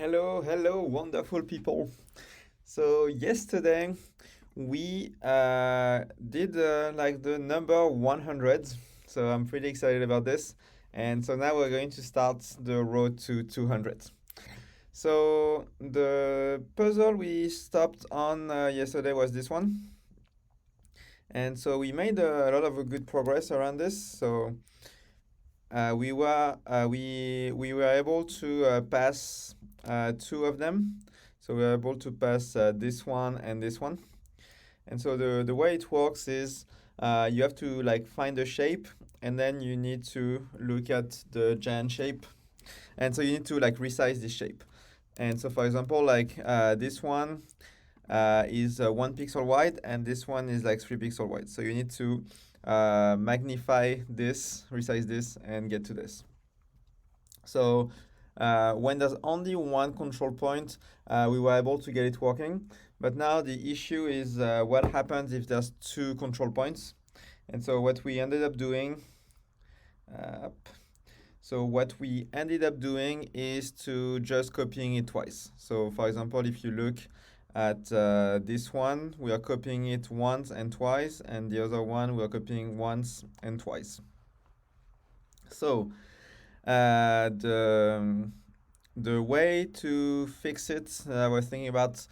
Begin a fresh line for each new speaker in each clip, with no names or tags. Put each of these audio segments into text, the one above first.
Hello, wonderful people. So yesterday we did like the number 100. So I'm pretty excited about this. And so now we're going to start the road to 200. So the puzzle we stopped on yesterday was this one. And so we made a lot of good progress around this. So we were able to pass two of them. So we were able to pass this one and this one. And so the way it works is you have to like find a shape, and then you need to look at the giant shape, and so you need to like resize this shape. And so for example, like this one is 1 pixel wide, and this one is like 3 pixel wide. So you need to magnify this, resize this, and get to this. So when there's only one control point, we were able to get it working. But now the issue is what happens if there's two control points. And so what we ended up doing, is to just copying it twice. So for example, if you look at this one, we are copying it once and twice, and the other one we are copying once and twice. So the way to fix it, I was thinking about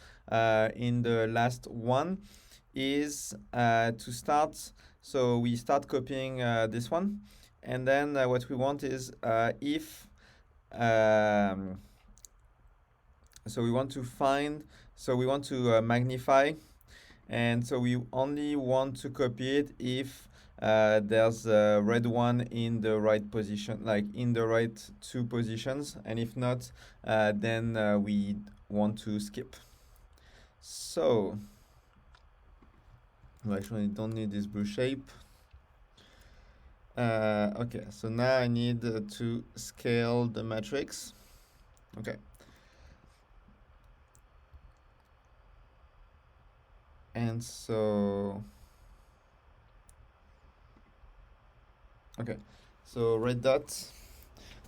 in the last one, is to start. So we start copying this one, and then what we want is if so we want to find, so we want to magnify, and so we only want to copy it if there's a red one in the right position, like in the right two positions, and if not, then we want to skip. So we actually don't need this blue shape. Okay, so now I need to scale the matrix. Okay. And so, okay, so red dots.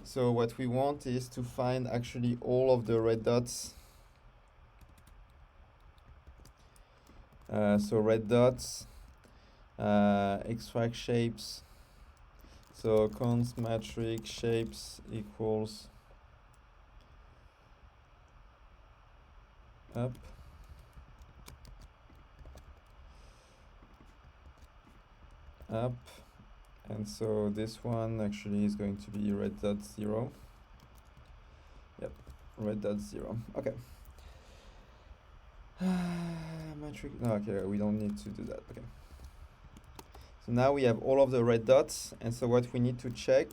So what we want is to find actually all of the red dots. So red dots, extract shapes. So const matrix shapes equals up. Up. And so this one actually is going to be red dot 0. Yep, red dot 0. Okay. Matrix. No, okay, we don't need to do that. Okay. So now we have all of the red dots, and so what we need to check.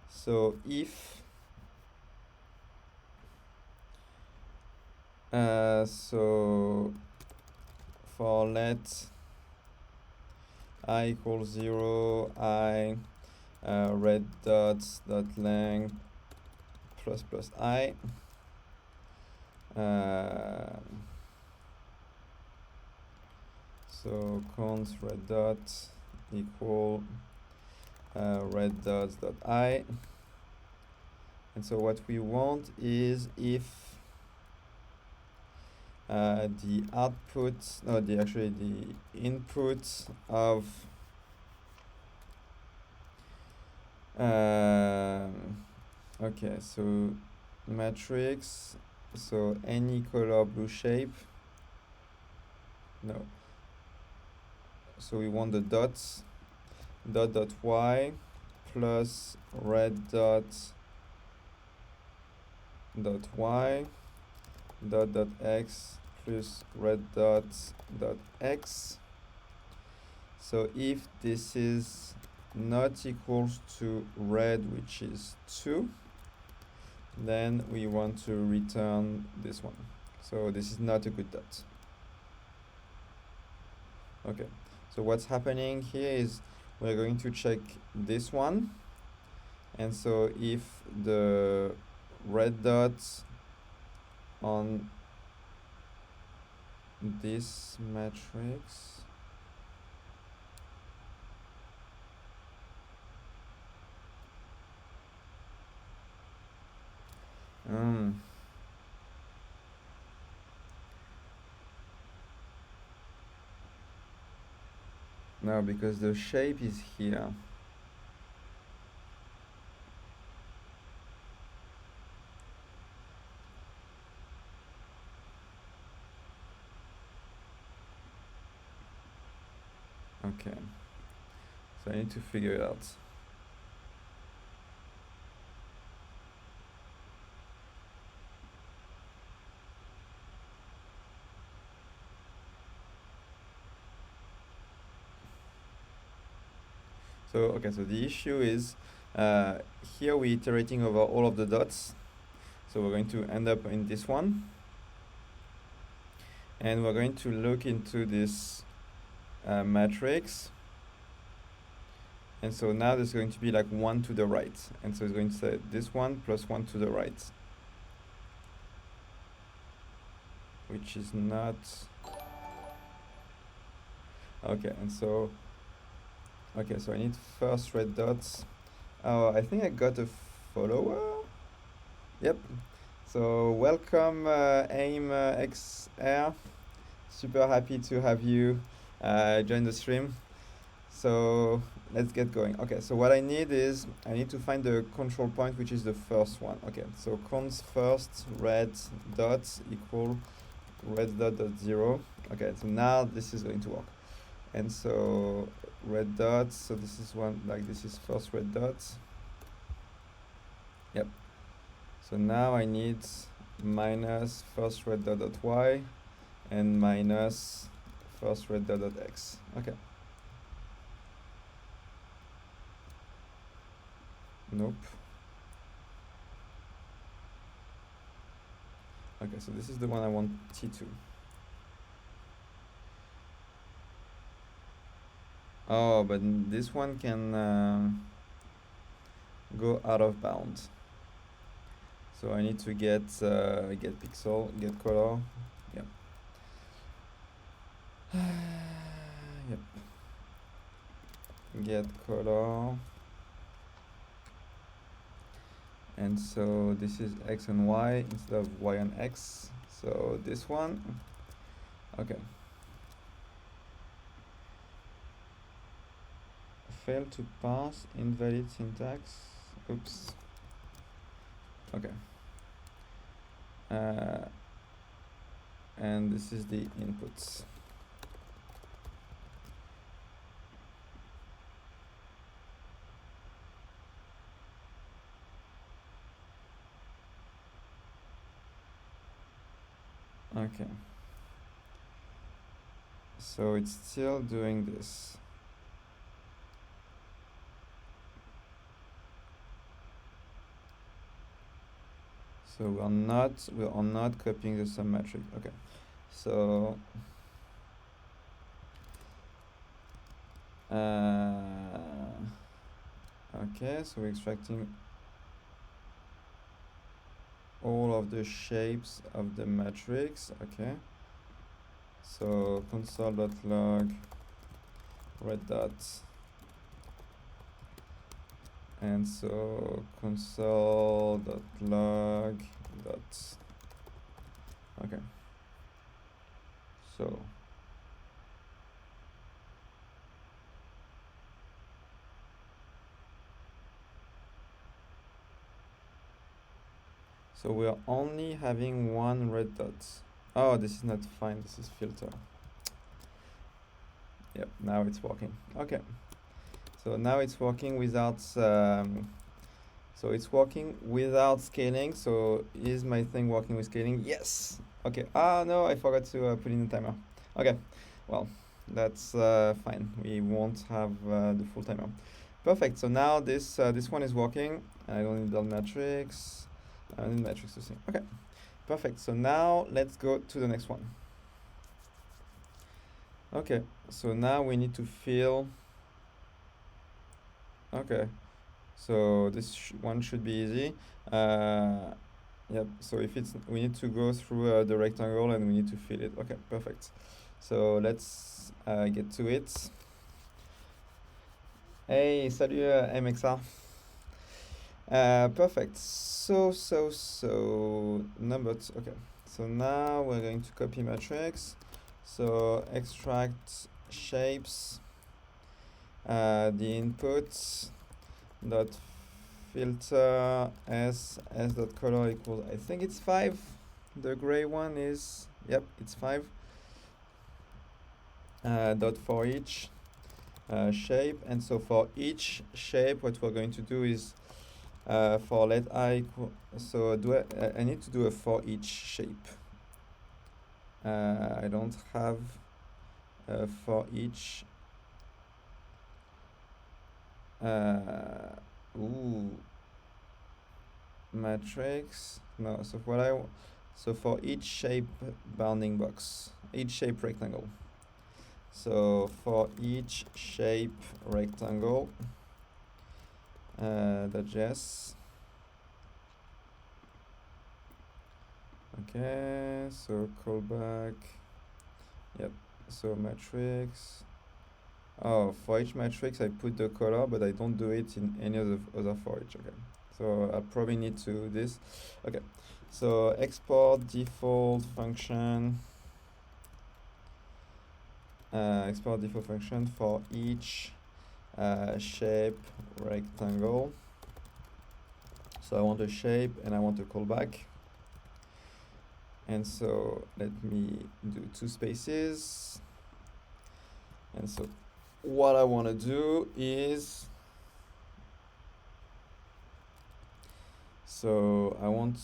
So if so for let I equals 0, I red dots dot length plus plus I. So const red dot equal red dots dot I. And so what we want is if the output, no, the input of okay, so matrix, so any color blue shape, no, so we want the dots, dot dot y plus red dot dot y dot dot x plus red dot dot x. So if this is not equals to red, which is 2, then we want to return this one. So this is not a good dot. Okay, so what's happening here is we're going to check this one, and so if the red dots on this matrix No, because the shape is here. Okay. So I need to figure it out. So, okay, so the issue is here we're iterating over all of the dots. So we're going to end up in this one. And we're going to look into this matrix. And so now there's going to be like 1 to the right. And so it's going to say this one plus 1 to the right. Which is not... Okay, and so... Okay, so I need first red dots. Oh, I think I got a follower. Yep. So welcome AIM XR. Super happy to have you join the stream. So let's get going. Okay, so what I need is I need to find the control point, which is the first one. Okay, so const first red dots equal red dot dot 0. Okay, so now this is going to work. And so red dots, so this is one, like this is first red dots. Yep. So now I need minus first red dot dot y and minus first red dot dot x. Okay. Nope. Okay, so this is the one I want T2. Oh, but this one can go out of bounds. So I need to get pixel, get color. Yep. Yep. Get color. And so this is x and y instead of y and x. So this one. Okay. Fail to pass, invalid syntax. Oops. Okay. And this is the inputs. Okay. So it's still doing this. So we are not copying the submetric. Okay. So okay, so we're extracting all of the shapes of the matrix. Okay. So console.log red dots. And so console.log dots. Okay. So we are only having one red dot. Oh, this is not fine. This is filter. Yep, now it's working. Okay. So now it's working without, so it's working without scaling. So is my thing working with scaling? Yes. Okay. Ah, no, I forgot to put in the timer. Okay. Well, that's fine. We won't have the full timer. Perfect. So now this one is working. I don't need the matrix. I need matrix to see. Okay. Perfect. So now let's go to the next one. Okay. So now we need to fill. Okay, so this one should be easy. Yep, so if it's, we need to go through the rectangle and we need to fill it. Okay, perfect. So let's get to it. Hey, salut MXR. Perfect. So number two. Okay, so now we're going to copy matrix. So extract shapes. the input dot filter s dot color equals, I think it's 5. The gray one is, yep, it's 5. Dot for each shape, and so for each shape what we're going to do is for let I equal, so I need to do a for each shape. I don't have for each matrix. No, so so for each shape bounding box, each shape rectangle. So for each shape rectangle, .js. Okay, so callback. Yep. So matrix. Oh, for each matrix I put the color, but I don't do it in any other for each. Okay. So I probably need to do this. Okay. So export default function. Export default function for each shape rectangle. So I want a shape and I want a callback. And so let me do 2 spaces. And so what I want to do is, so I want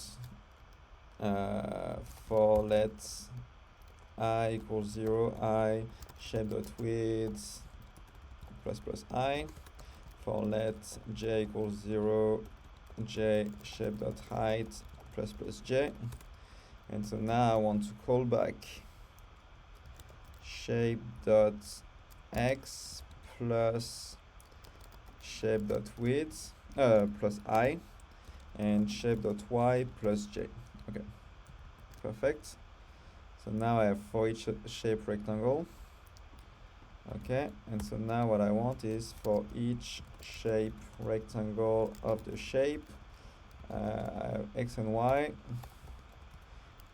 for let I equals 0, I shape.width plus I. For let j equals 0, j shape.height plus j. And so now I want to call back shape.x plus shape.width plus I, and shape.y plus j. Okay, perfect. So now I have for each shape rectangle. Okay, and so now what I want is for each shape rectangle of the shape, I have x and y.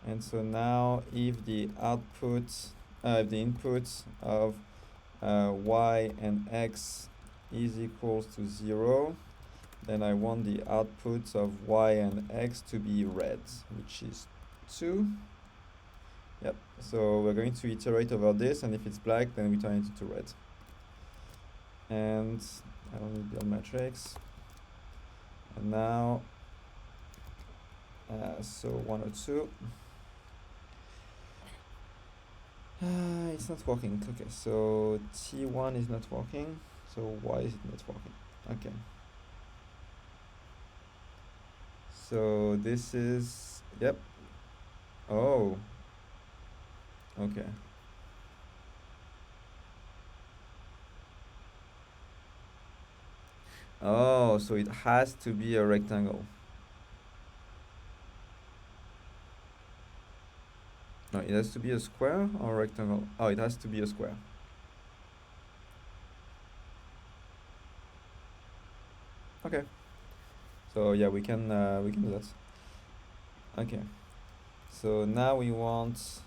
And so now if the output, if the input of y and x is equals to 0, then I want the output of y and x to be red, which is 2. Yep, so we're going to iterate over this, and if it's black, then we turn it into red. And I don't need build matrix. And now, so 102. It's not working. Okay, so T1 is not working. So why is it not working? Okay. So this is, yep. Oh. Okay. Oh, so it has to be a rectangle. No, it has to be a square or a rectangle? Oh, it has to be a square. Okay. So yeah, we can do that. Okay. So now we want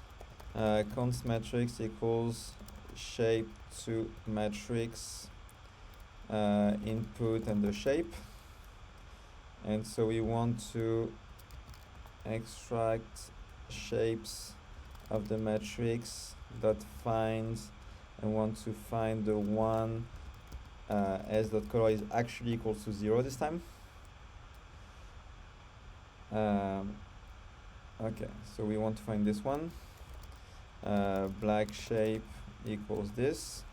const matrix equals shape to matrix input and the shape. And so we want to extract shapes of the matrix dot find, and want to find the one s.color is actually equals to 0 this time. Okay, so we want to find this one. Black shape equals this.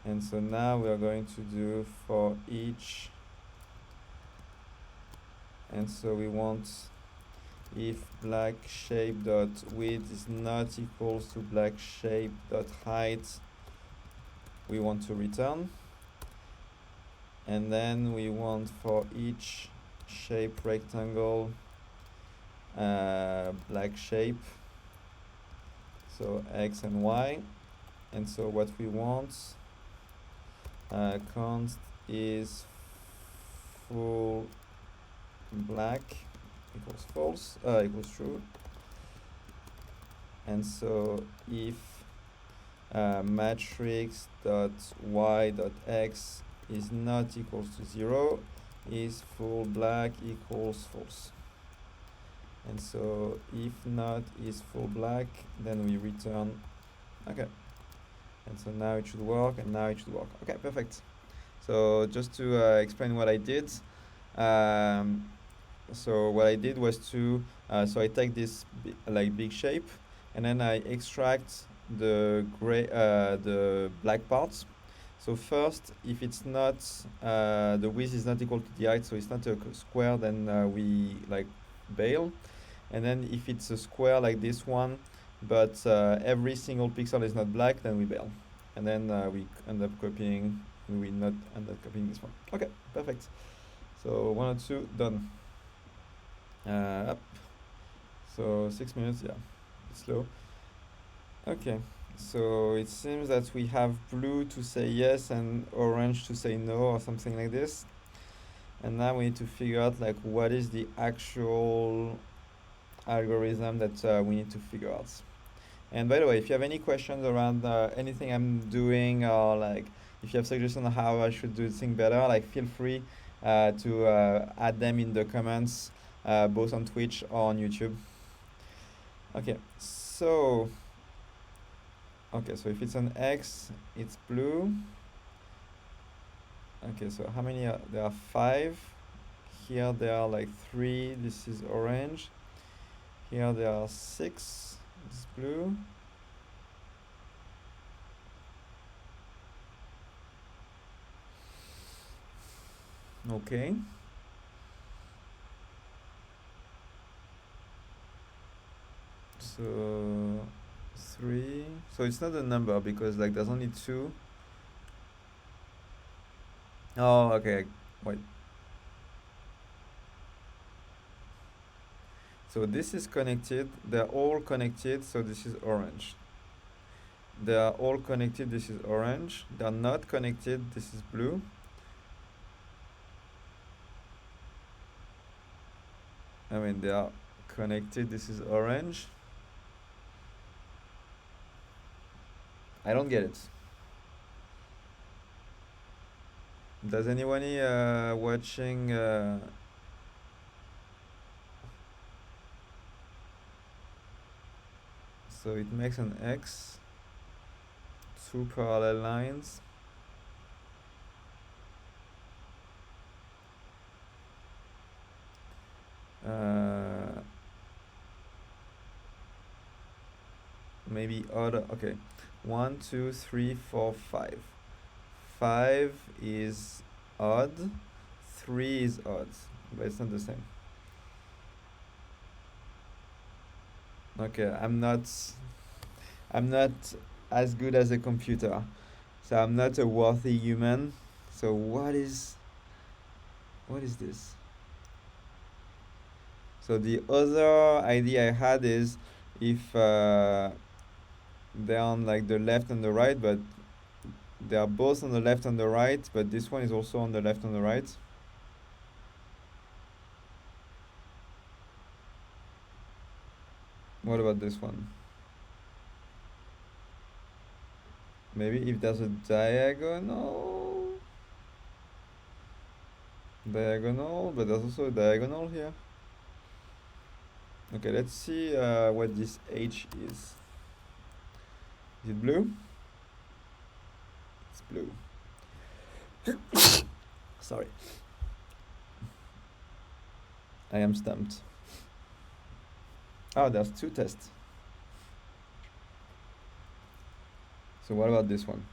And so now we are going to do for each, and so we want if black shape dot width is not equals to black shape dot height, we want to return. And then we want for each shape rectangle black shape, so x and y. And so what we want const is full black equals false, equals true. And so if matrix dot y dot x is not equals to 0 is full black equals false. And so if not is full black, then we return. Okay. And so now it should work, and now it should work. Okay, perfect. So just to explain what I did. So what I did was to, so I take this big shape, and then I extract the the black parts. So first, if it's not, the width is not equal to the height, so it's not a square, then we bail. And then if it's a square like this one, but every single pixel is not black, then we bail. And then we end up copying, we not end up copying this one. Okay, perfect. So 1 or 2, done. Up. So 6 minutes, yeah, it's slow. Okay, so it seems that we have blue to say yes and orange to say no, or something like this. And now we need to figure out what is the actual algorithm that we need to figure out. And by the way, if you have any questions around anything I'm doing, or if you have suggestions on how I should do things better, feel free to add them in the comments, both on Twitch or on YouTube. Okay, so if it's an X, it's blue. Okay, so how many are there? Are 5. Here there are 3. This is orange. Here there are 6. It's blue. Okay. So 3. So it's not a number because there's only 2. Oh, okay. Wait. So this is connected. They're all connected. So this is orange. They are all connected. This is orange. They are not connected. This is blue. I mean, they are connected. This is orange. I don't get it. Does anyone watching? So it makes an X, 2 parallel lines. Maybe odd. Okay, 1, 2, 3, 4, 5. 5 is odd, 3 is odd, but it's not the same. Okay, I'm not as good as a computer, so I'm not a worthy human. So what is this? So the other idea I had is if they're on the left and the right, but they are both on the left and the right, but this one is also on the left and the right. What about this one? Maybe if there's a diagonal, but there's also a diagonal here. Okay, let's see what this H is. Is it blue? It's blue. Sorry. I am stumped. Oh, there's 2 tests. So what about this one?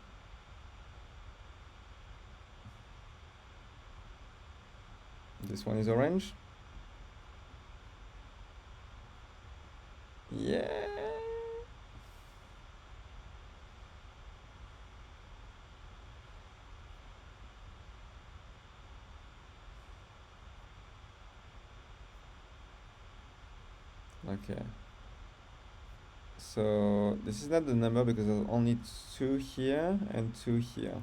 This one is orange. Yeah. Okay. So this is not the number because there's only 2 here and 2 here.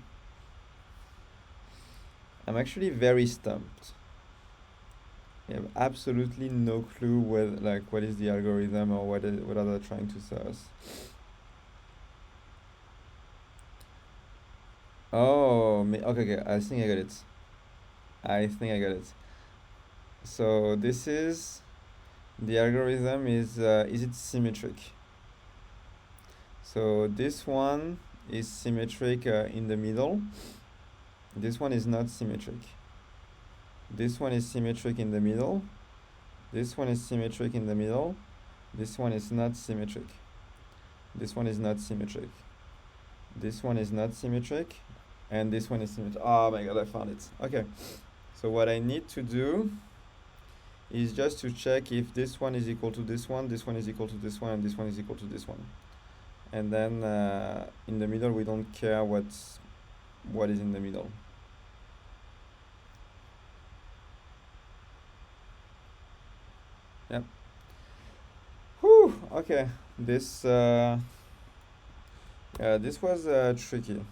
I'm actually very stumped. I have absolutely no clue what is the algorithm or what are they trying to say us. Oh, okay, I think I got it. So this is the algorithm is it symmetric? So this one is symmetric in the middle. This one is not symmetric. This one is symmetric in the middle. This one is symmetric in the middle. This one is not symmetric. This one is not symmetric. This one is not symmetric. And this one is symmetric. Oh my god, I found it. Okay. So what I need to do is just to check if this one is equal to this one is equal to this one, and this one is equal to this one. And then in the middle, we don't care what is in the middle. Yep. Whew, okay. This was tricky.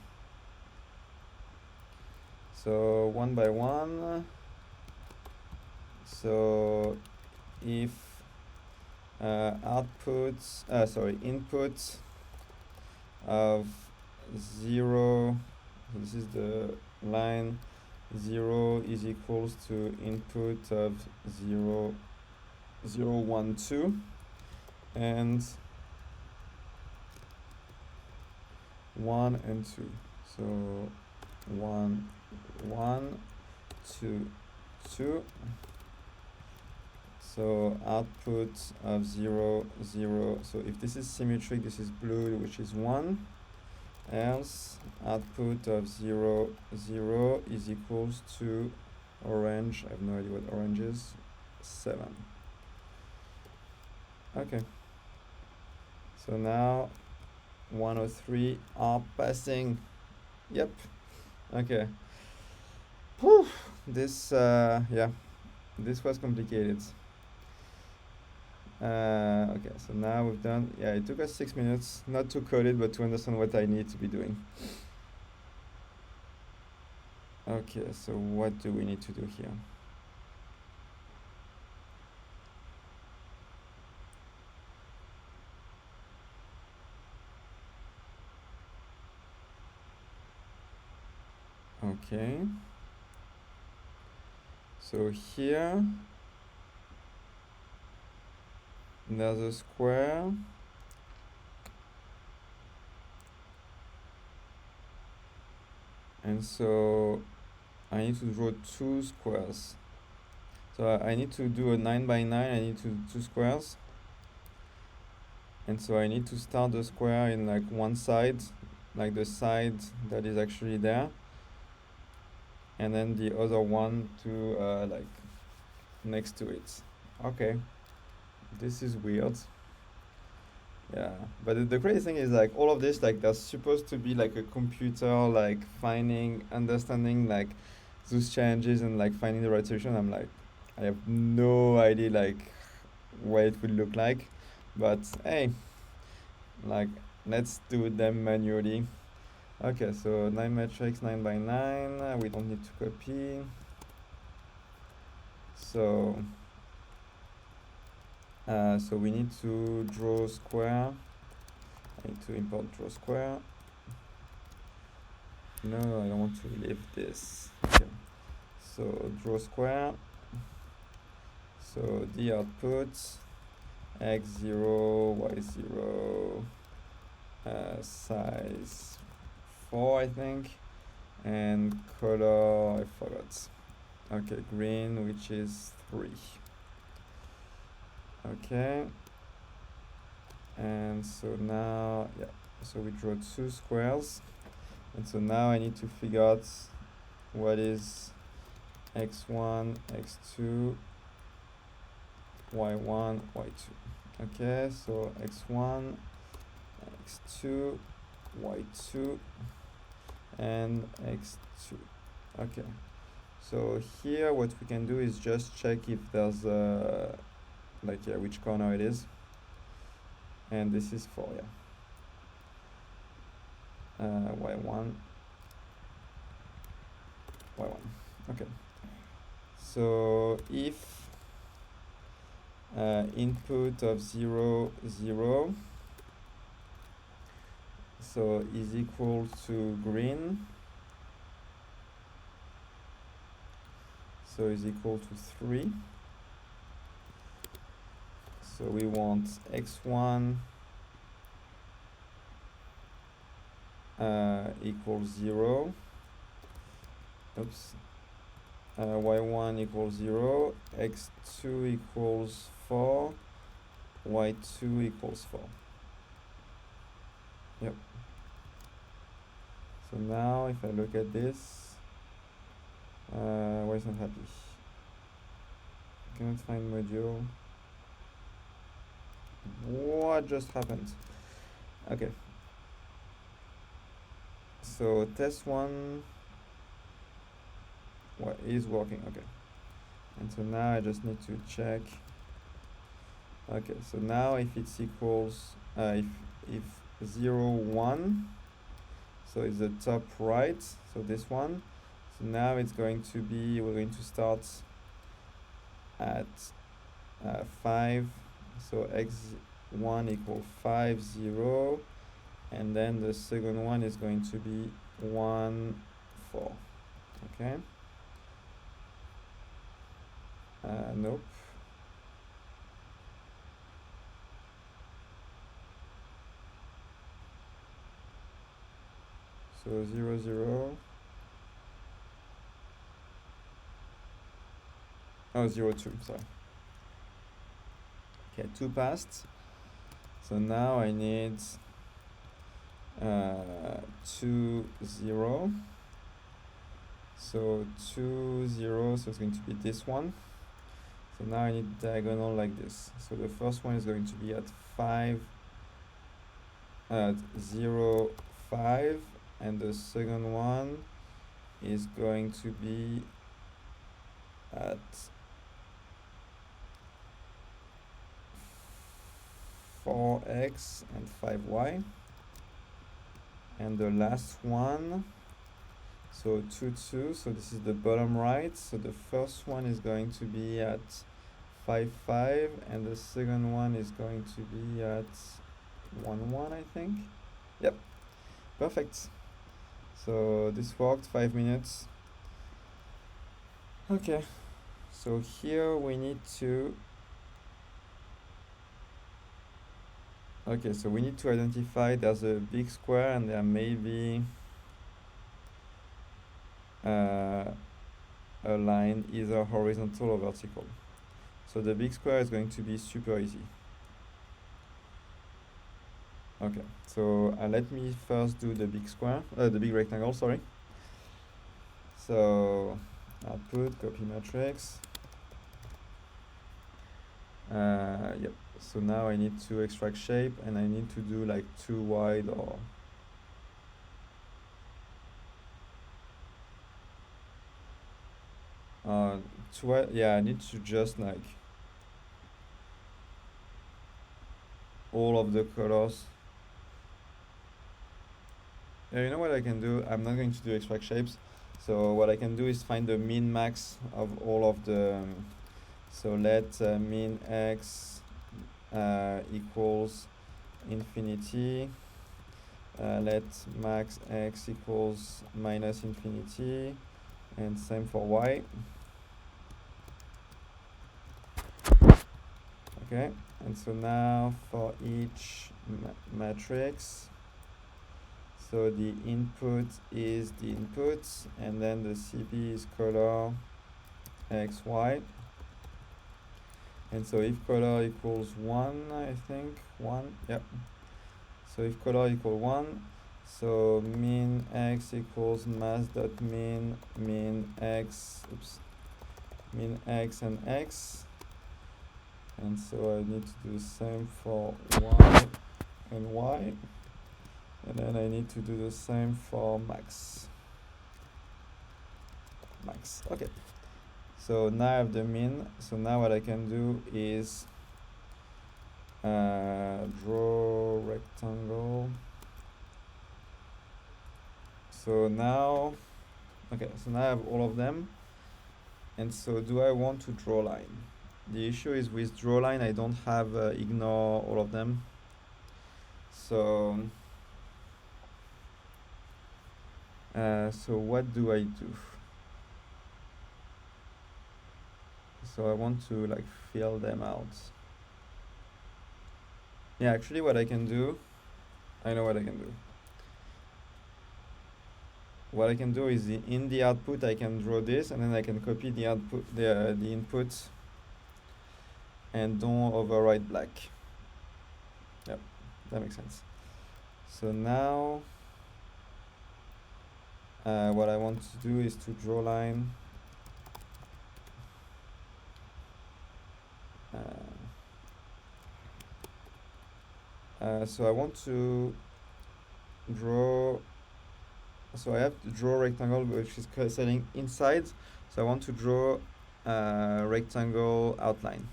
So one by one. So if input of 0, so this is the line, 0 is equals to input of 0, 0, 1, 2, and 1 and 2. So 1, 1, 2, 2. So output of 0, 0. So if this is symmetric, this is blue, which is 1. Else output of 0, 0 is equals to orange. I have no idea what orange is. 7. Okay. So now 103 are passing. Yep. Okay. Whew. This this was complicated. Okay, so now we've done, it took us 6 minutes, not to code it, but to understand what I need to be doing. Okay, so what do we need to do here? Okay. So here, there's a square. And so I need to draw 2 squares. So I need to do a 9 by 9, I need to do 2 squares. And so I need to start the square in like one side, like the side that is actually there. And then the other one to like next to it. Okay, this is weird. Yeah, but the crazy thing is like all of this, like there's supposed to be like a computer like understanding like those challenges and like finding the right solution. I'm like, I have no idea like what it would look like, but hey, like let's do them manually. Okay, so 9 matrix, 9 by 9, we don't need to copy. So so we need to draw square. I need to import draw square. No, I don't want to leave this. Okay. So draw square. So the output x0, y0, size 4, I think, and color I forgot. Okay, green, which is 3. Okay, and so now, so we draw 2 squares, and so now I need to figure out what is x1, x2, y1, y2. Okay, so x1, x2, y2, and x2. Okay, so here what we can do is just check if there's which corner it is, and this is 4, y1, y1. Okay, so if input of 0, 0, so is equal to green, so is equal to 3. So we want x1 equals 0. Oops. Y1 equals 0, x2 equals 4, y2 equals 4. Yep. So now if I look at this, why is not happy? Cannot find module. What just happened? Okay. So test 1 is working, okay. And so now I just need to check. Okay, so now if it's equals, if 0, 1, so it's the top right, so this one. So now it's going to be, we're going to start at 5, so x1 equals 5, 0, and then the second one is going to be 1, 4, okay? Nope. So 0, 0. Oh, 0, 2, sorry. Okay, 2 passed. So now I need 2, 0. So 2, 0, so it's going to be this one. So now I need diagonal like this. So the first one is going to be at 5, 0, 5, and the second one is going to be at 4x and 5y. And the last one, so 2, 2, so this is the bottom right. So the first one is going to be at 5, 5, and the second one is going to be at 1, 1, I think. Yep, perfect. So this worked, 5 minutes. Okay, so here we need to, okay, so we need to identify there's a big square and there may be a line either horizontal or vertical. So the big square is going to be super easy. Okay, so let me first do the big square, the big rectangle, sorry. So output, copy matrix. Yep, so now I need to extract shape and I need to do like 2 wide or yeah, I need to just like all of the colors. Yeah, you know what I can do? I'm not going to do extract shapes. So what I can do is find the min max of all of the, so let min x equals infinity. Let max x equals minus infinity, and same for y. Okay, and so now for each matrix, so the input is the input, and then the CB is color x, y. And so if color equals 1, I think, 1, yep. So if color equals 1, so min x equals mass dot min x, min x and x. And so I need to do the same for y and y. And then I need to do the same for max. Okay. So now I have the min. So now what I can do is draw rectangle. So now, okay, so now I have all of them. And so do I want to draw line? The issue is with draw line, I don't have ignore all of them. So, so what do I do? So I want to like fill them out. Yeah, actually what I can do, I know what I can do. What I can do is in the output I can draw this, and then I can copy the output, the input, and don't overwrite black. Yep, that makes sense. So now what I want to do is to draw line. So I want to draw, so I have to draw a rectangle which is setting inside, so I want to draw a rectangle outline.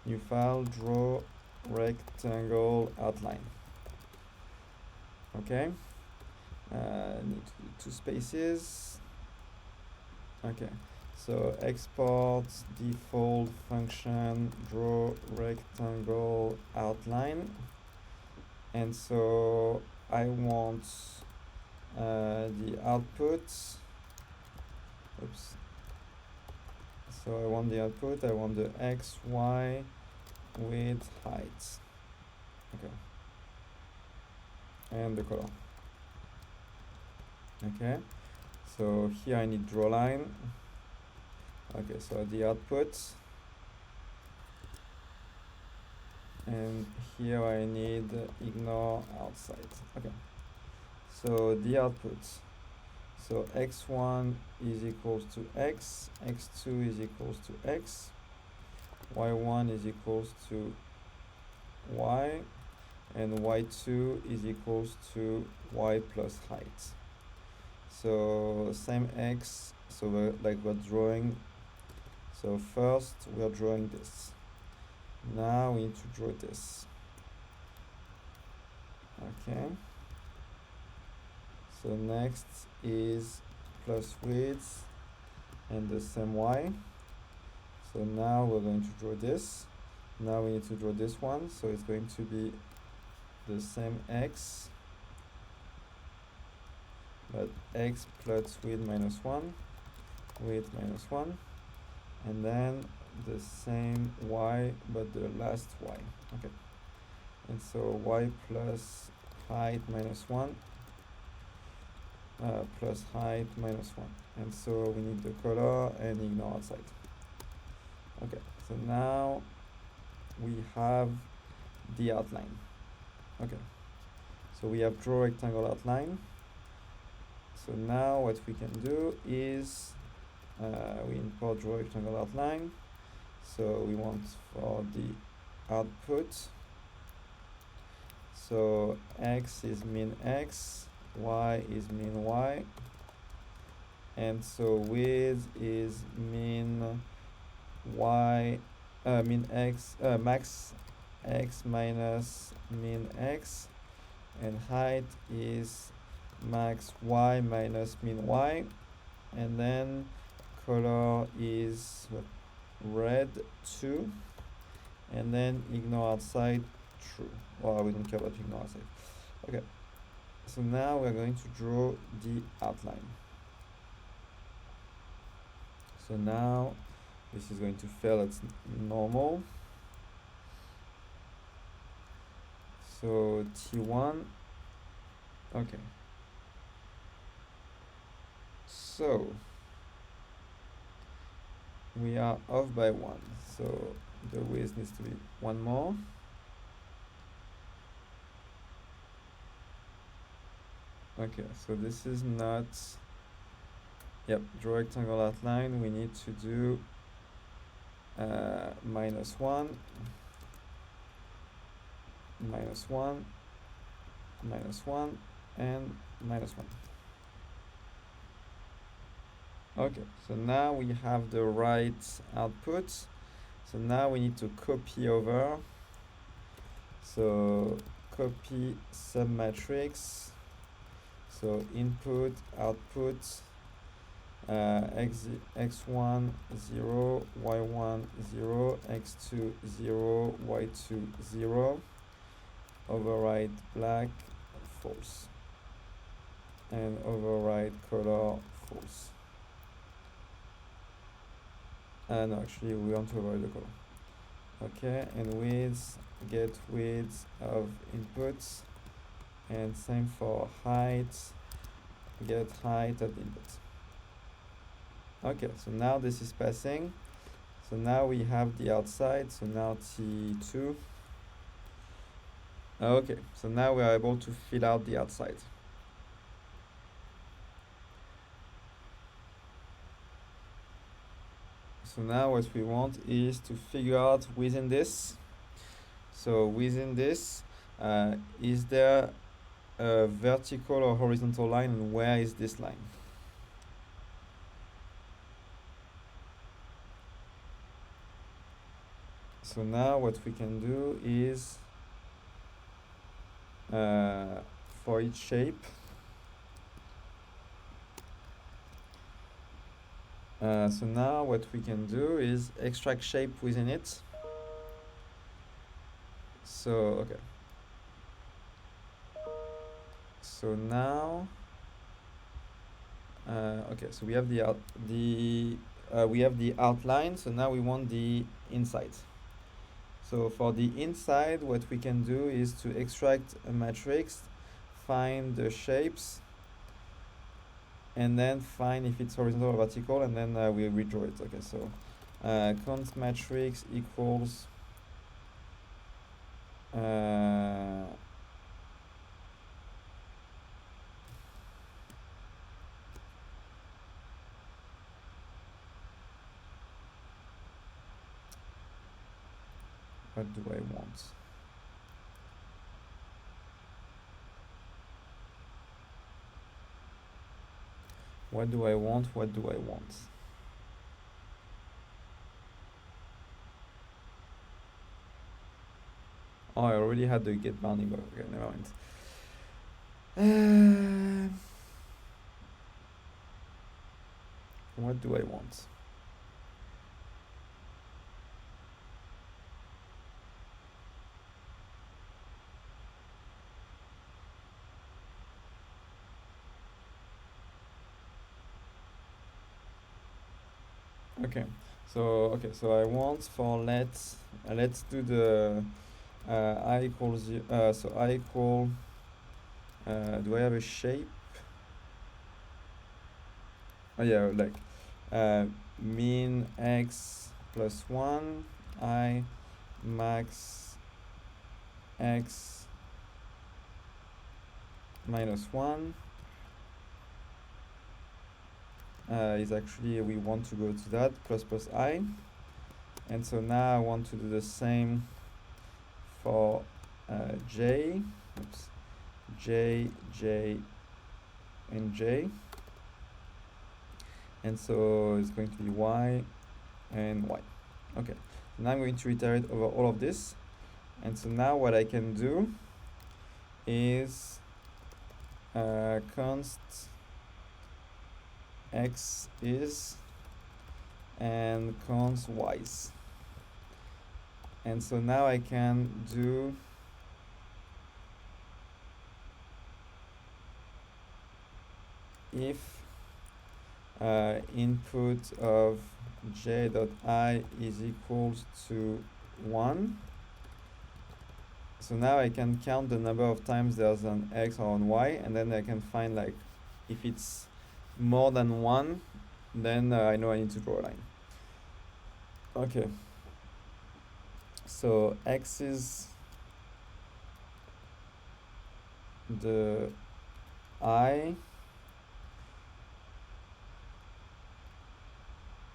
New file, draw rectangle outline. Okay, need to do 2 spaces. Okay, so export default function draw rectangle outline, and so I want the output. Oops. So I want the output. I want the x, y, width, height. Okay. And the color. Okay. So here I need draw line. Okay. So the output. And here I need ignore outside. Okay. So the output. So x1 is equals to x, x2 is equals to x, y1 is equals to y, and y2 is equals to y plus height. So same x, so we're drawing. So first we're drawing this. Now we need to draw this. Okay. So next is plus width and the same y. So now we're going to draw this. Now we need to draw this one. So it's going to be the same x, but x plus width minus 1, width minus 1, and then the same y, but the last y. Okay. And so y plus height minus 1, plus height minus 1. And so we need the color and ignore outside. Okay, so now we have the outline. Okay, so we have draw rectangle outline. So now what we can do is we import draw rectangle outline. So we want for the output. So x is min x, y is min y, and so width is min y, min x, max x minus min x, and height is max y minus min y, and then color is red 2, and then ignore outside true. Well, we don't care about ignore outside. Okay, so now we're going to draw the outline. So now this is going to fail at normal. So T1. Okay. So we are off by 1. So the width needs to be 1 more. Okay, so this is not, yep, draw rectangle outline. We need to do minus 1, minus 1, minus 1, and minus 1. Okay, so now we have the right output. So now we need to copy over. So copy submatrix. So input, output, x1 0, y1 0, x2 0, y2 0. Override black, false, and override color, false. No, actually we want to avoid the color. Okay, and width, get width of inputs, and same for height, get height of input. Okay, so now this is passing. So now we have the outside, so now T2. Okay, so now we are able to fill out the outside. So now what we want is to figure out within this. So within this, is there a vertical or horizontal line, and where is this line? So now what we can do is for each shape, so now what we can do is extract shape within it. So okay. So now, okay. So we have we have the outline. So now we want the inside. So for the inside, what we can do is to extract a matrix, find the shapes, and then find if it's horizontal or vertical, and then we redraw it. Okay, so const matrix equals what do I want? What do I want? What do I want? Oh, I already had the get bounding, but okay, never mind. What do I want? Okay, so I want for let's do the I equals so I equal do I have a shape? Oh yeah, like min x plus 1, I max x minus 1 is actually, we want to go to that, plus I. And so now I want to do the same for j, oops, j, and j. And so it's going to be y and y. Okay, so now I'm going to iterate over all of this. And so now what I can do is const x is and const y's. And so now I can do if input of j dot I is equals to 1. So now I can count the number of times there's an x or an y, and then I can find, like, if it's more than 1, then I know I need to draw a line. Okay. So x is the I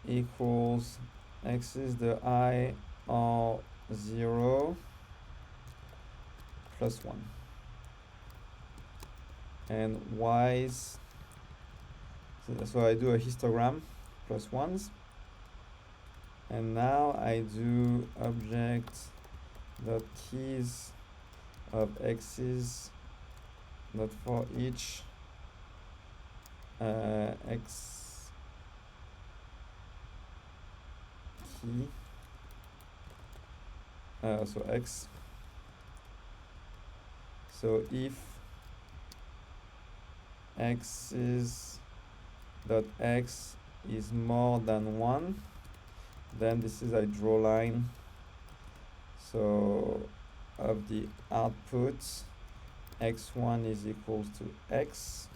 equals x is the I or 0 plus 1. And y's, so I do a histogram plus 1s. And now I do object dot keys of x's dot for each x key, so x. So if x's dot x is more than 1, Then this is I draw line. So of the output, x1 is equals to x,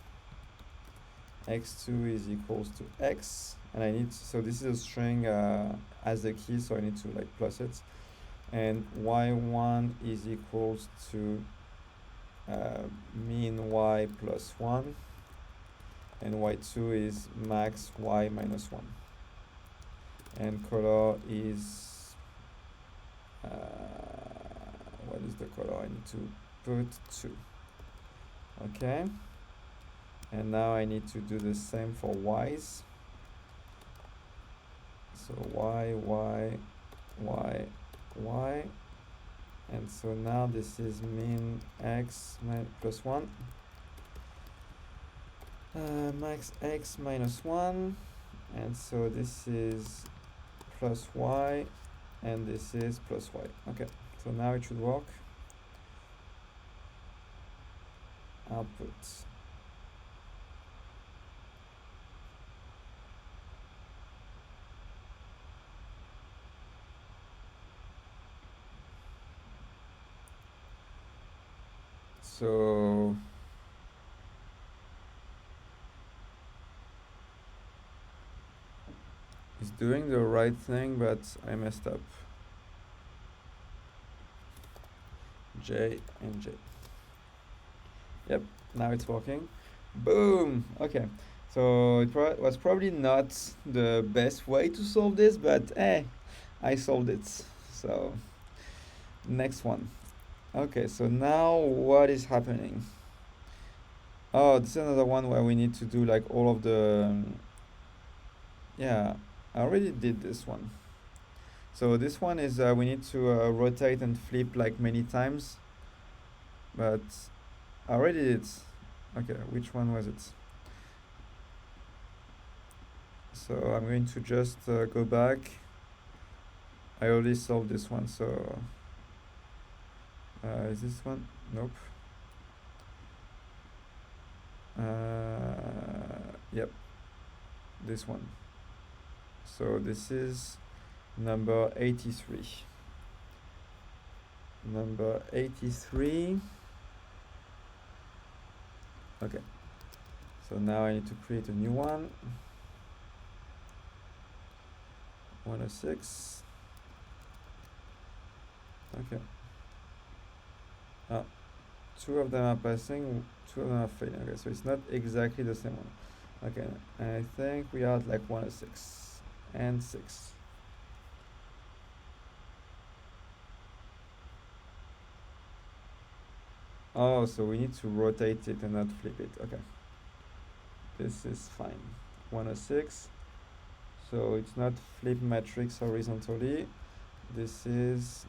x2 is equals to x, and I need to, so this is a string as a key, so I need to like plus it, and y1 is equals to min y plus 1, and y2 is max y minus 1, and color is what is the color? I need to put 2. Okay, and now I need to do the same for y's. So y, y, y, y, and so now this is min x plus 1, max x minus 1, and so this is plus y, and this is plus y. Okay, so now it should work. Output. So it's doing the right thing, but I messed up. J and J. Yep, now it's working. Boom! Okay, so it was probably not the best way to solve this, but I solved it. So next one. Okay, so now what is happening? Oh, this is another one where we need to do like all of the yeah, I already did this one. So this one is we need to rotate and flip like many times, but I already did. Okay, which one was it? So I'm going to just go back. I already solved this one, so is this one? Nope. Yep, this one. So this is number 83. Number 83. Okay, so now I need to create a new one. 106. Okay. Two of them are passing, 2 of them are failing. Okay, so it's not exactly the same one. Okay, and I think we are at like 106 and 6. Oh, so we need to rotate it and not flip it. Okay, this is fine. 106. So it's not flip matrix horizontally. This is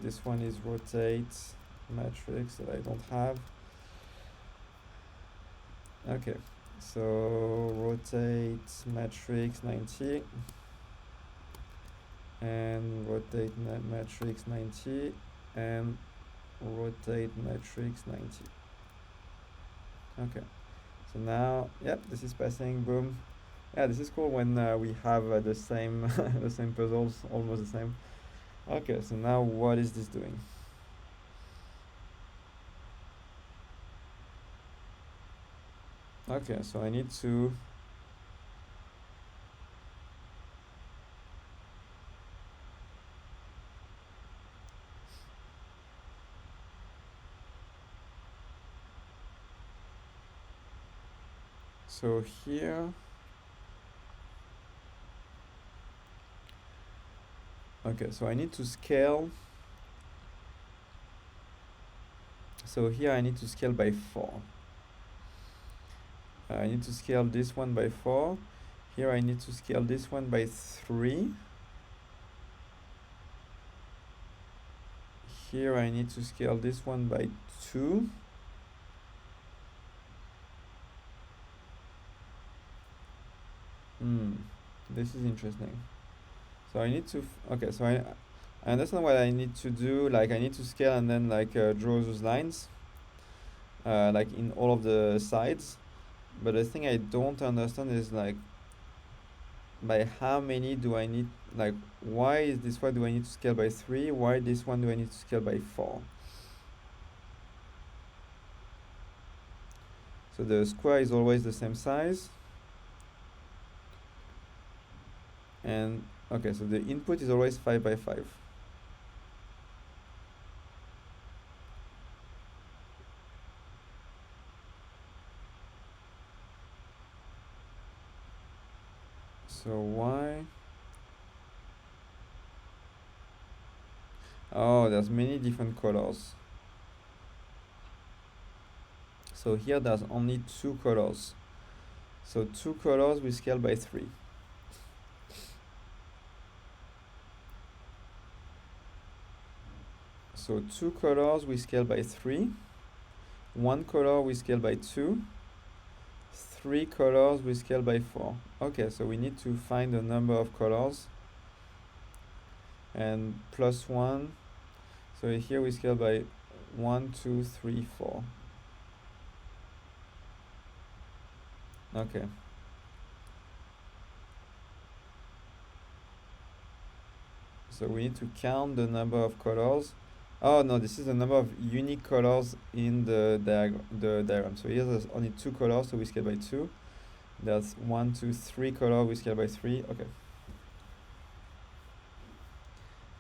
this one is rotate matrix that I don't have. Okay, so rotate matrix 90 and rotate matrix 90 and rotate matrix 90. Okay, so now, yep, this is passing. Boom. Yeah, this is cool when we have the same the same puzzles, almost the same. Okay, so now what is this doing? Okay, so I need to so here, okay, so I need to scale. So here I need to scale by 4. I need to scale this one by 4. Here I need to scale this one by 3. Here I need to scale this one by 2. This is interesting. So I need to, okay, so I understand what I need to do. Like I need to scale and then like draw those lines, like in all of the sides. But the thing I don't understand is like, by how many do I need, like why is this one do I need to scale by 3, why this one do I need to scale by 4. So the square is always the same size, and okay, so the input is always 5 by 5. So why? Oh, there's many different colors. So here there's only 2 colors. So 2 colors we scale by 3. So 2 colors we scale by 3. 1 color we scale by 2. 3 colors we scale by 4. Okay, so we need to find the number of colors. And plus 1. So here we scale by 1, 2, 3, 4. Okay. So we need to count the number of colors. Oh no, this is the number of unique colors in the diagram. So here there's only 2 colors, so we scale by 2. That's 1, 2, 3 colors, we scale by 3. Okay.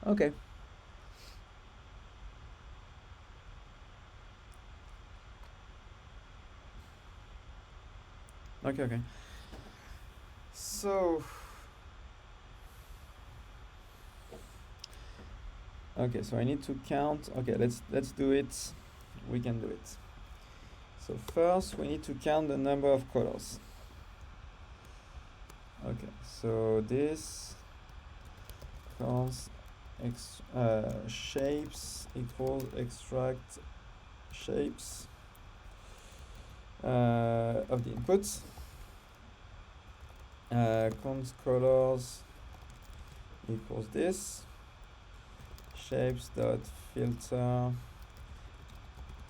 Okay. Okay. So okay, so I need to count. Okay, let's do it. We can do it. So first we need to count the number of colors. Okay, so this counts shapes equals extract shapes of the inputs. Const colors equals this. Shapes dot filter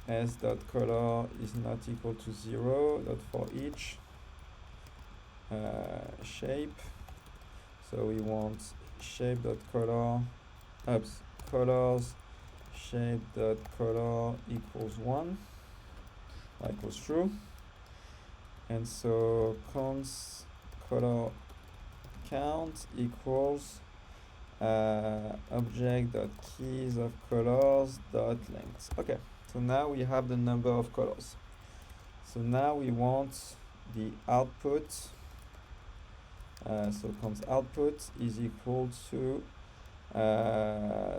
s dot color is not equal to 0 dot for each shape. So we want shape dot color colors shape dot color equals 1 equals true. And so const color count equals object dot keys of colors dot length. Okay, so now we have the number of colors. So now we want the output. So const output is equal to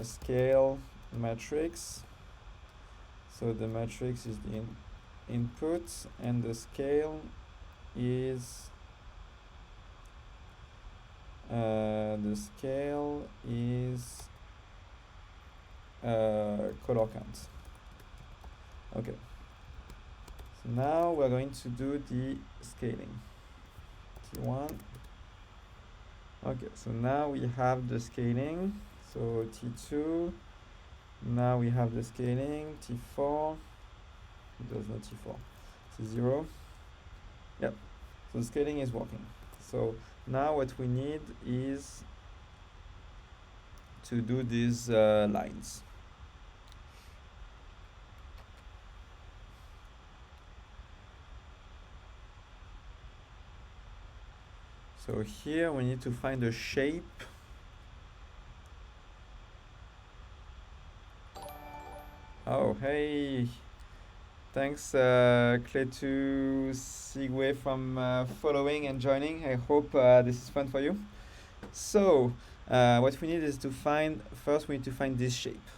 scale matrix. So the matrix is the input, and the scale is color count. Okay. So now we're going to do the scaling. T1. Okay, so now we have the scaling. So T2. Now we have the scaling. T4. There's no T4. T0. Yep. So the scaling is working. So now what we need is to do these lines. So here we need to find a shape. Oh, hey. Thanks, Cletu Sigwe from following and joining. I hope this is fun for you. So what we need is to find, first we need to find this shape.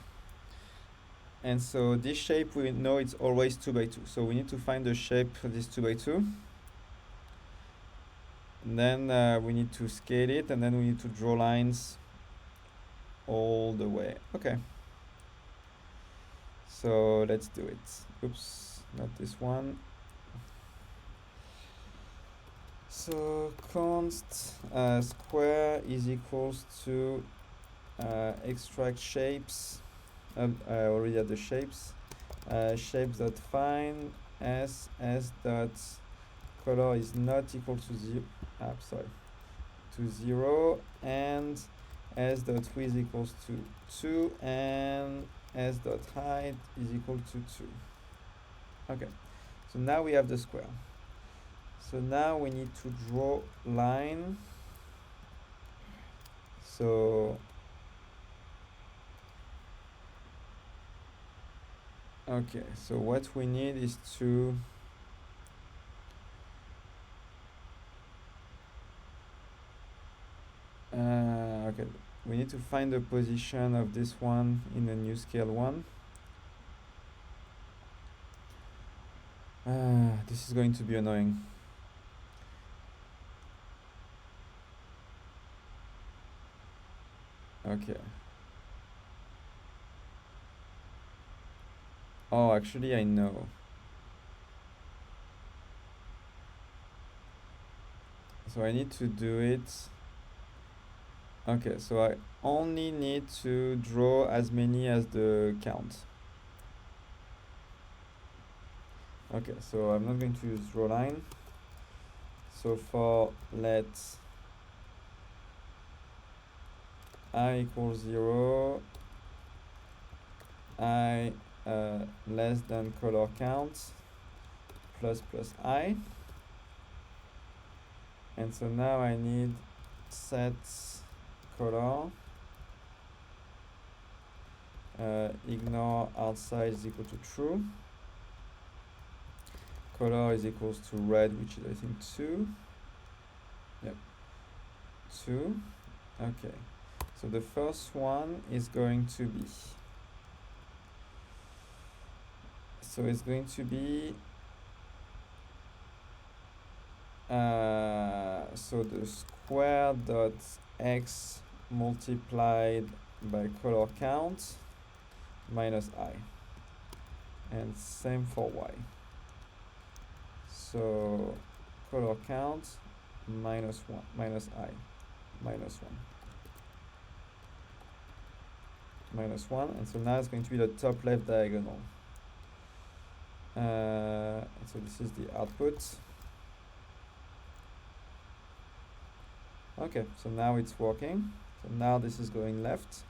And so this shape, we know it's always 2 by 2. So we need to find the shape for this 2 by 2. And then we need to scale it, and then we need to draw lines all the way. Okay. So let's do it. Oops, not this one. So const square is equals to extract shapes. I already have the shapes. Shapes dot find s dot color is not equal to 0. Sorry. to 0, and s.width equals to 2, and s.height is equal to 2. Okay, so now we have the square. So now we need to draw line. So okay, so what we need is to okay, we need to find the position of this one in the new scale 1. This is going to be annoying. Okay. Oh, actually I know. So I need to do it. Okay, so I only need to draw as many as the count. Okay, so I'm not going to use draw line. So for let I equals 0, I less than color count plus I. And so now I need set color ignore outside is equal to true. Color is equals to red, which is I think 2. Yep, 2. Okay, so the first one is going to be, so it's going to be so the square dot x multiplied by color count minus I, and same for y. So color count minus I minus 1, and so now it's going to be the top left diagonal. So this is the output. Okay, so now it's working. So now this is going left,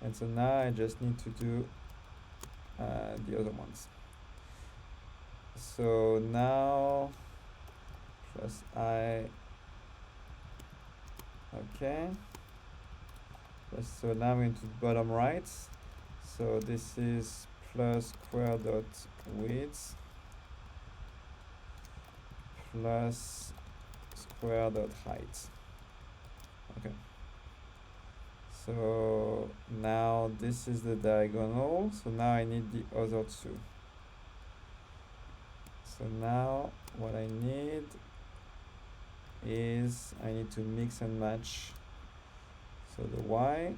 and so now I just need to do the other ones. So now plus I, okay, so now I'm going to bottom right. So this is plus square dot width plus square dot height. Okay, so now this is the diagonal, so now I need the other two. So now what I need is I need to mix and match, so the y,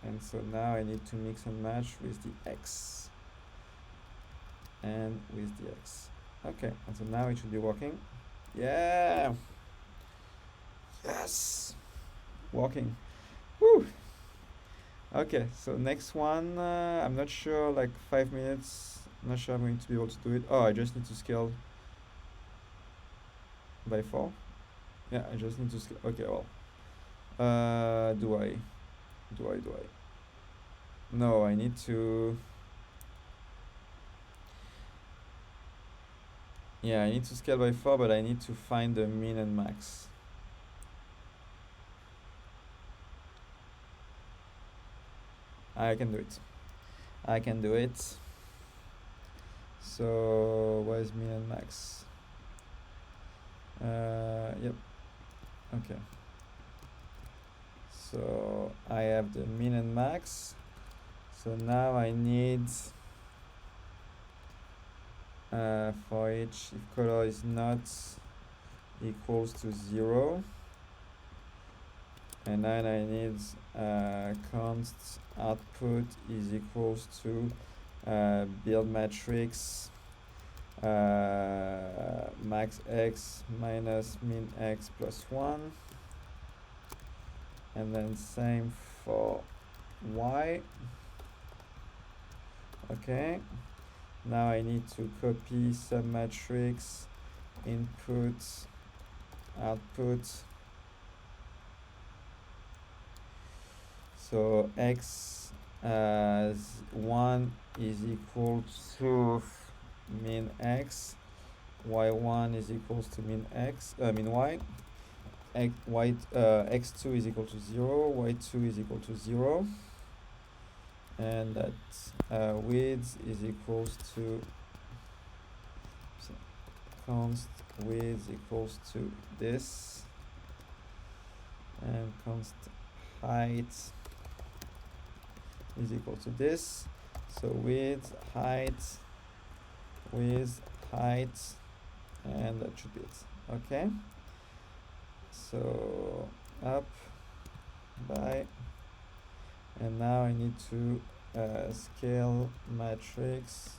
and so now I need to mix and match with the x and with the x. Okay, and so now it should be working. Yeah, yes, working. Woo. Okay, so next one, I'm not sure, like 5 minutes. I'm not sure I'm going to be able to do it. Oh, I just need to scale by 4. Yeah, I just need to scale. Okay, well, do I? No, I need to. Yeah, I need to scale by 4, but I need to find the min and max. I can do it. So what is min and max? Yep. Okay. So I have the min and max. So now I need for each, if color is not equals to 0, and then I need const output is equals to build matrix max x minus min x plus 1, and then same for y. Okay, now I need to copy submatrix input output So x 1 is equal to min x, y1 is equals to min y, x2 is equal to 0, y2 is equal to 0, and that width is equals to const width equals to this, and const height is equal to this. So width, height, and that should be it. Okay. So up, by, and now I need to scale matrix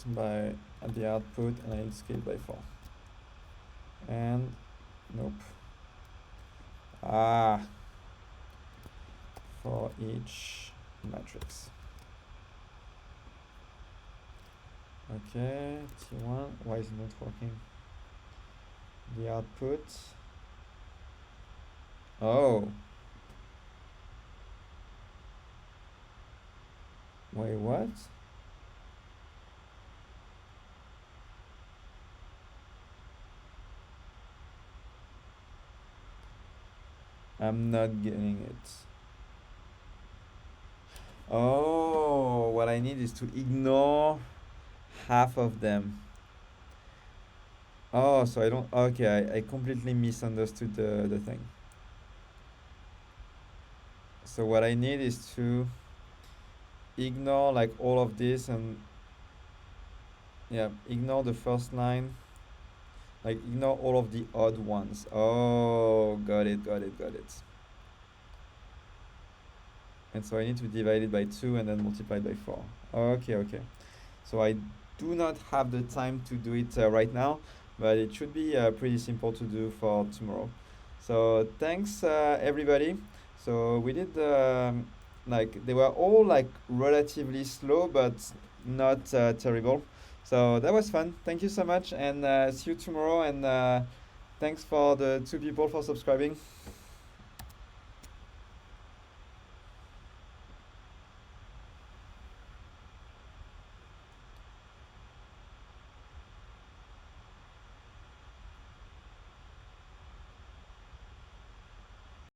by the output, and I need to scale by 4. And nope. For each matrix. Okay, T1, why is it not working? The output. Oh. Wait, what? I'm not getting it. Oh, what I need is to ignore half of them. Oh, so I don't, okay, I completely misunderstood the thing. So what I need is to ignore like all of this, and yeah, ignore the first line, like ignore all of the odd ones. Oh, got it. And so I need to divide it by 2 and then multiply it by 4. Okay. So I do not have the time to do it right now, but it should be pretty simple to do for tomorrow. So thanks everybody. So we did like they were all like relatively slow, but not terrible. So that was fun. Thank you so much, and see you tomorrow. And thanks for the 2 people for subscribing.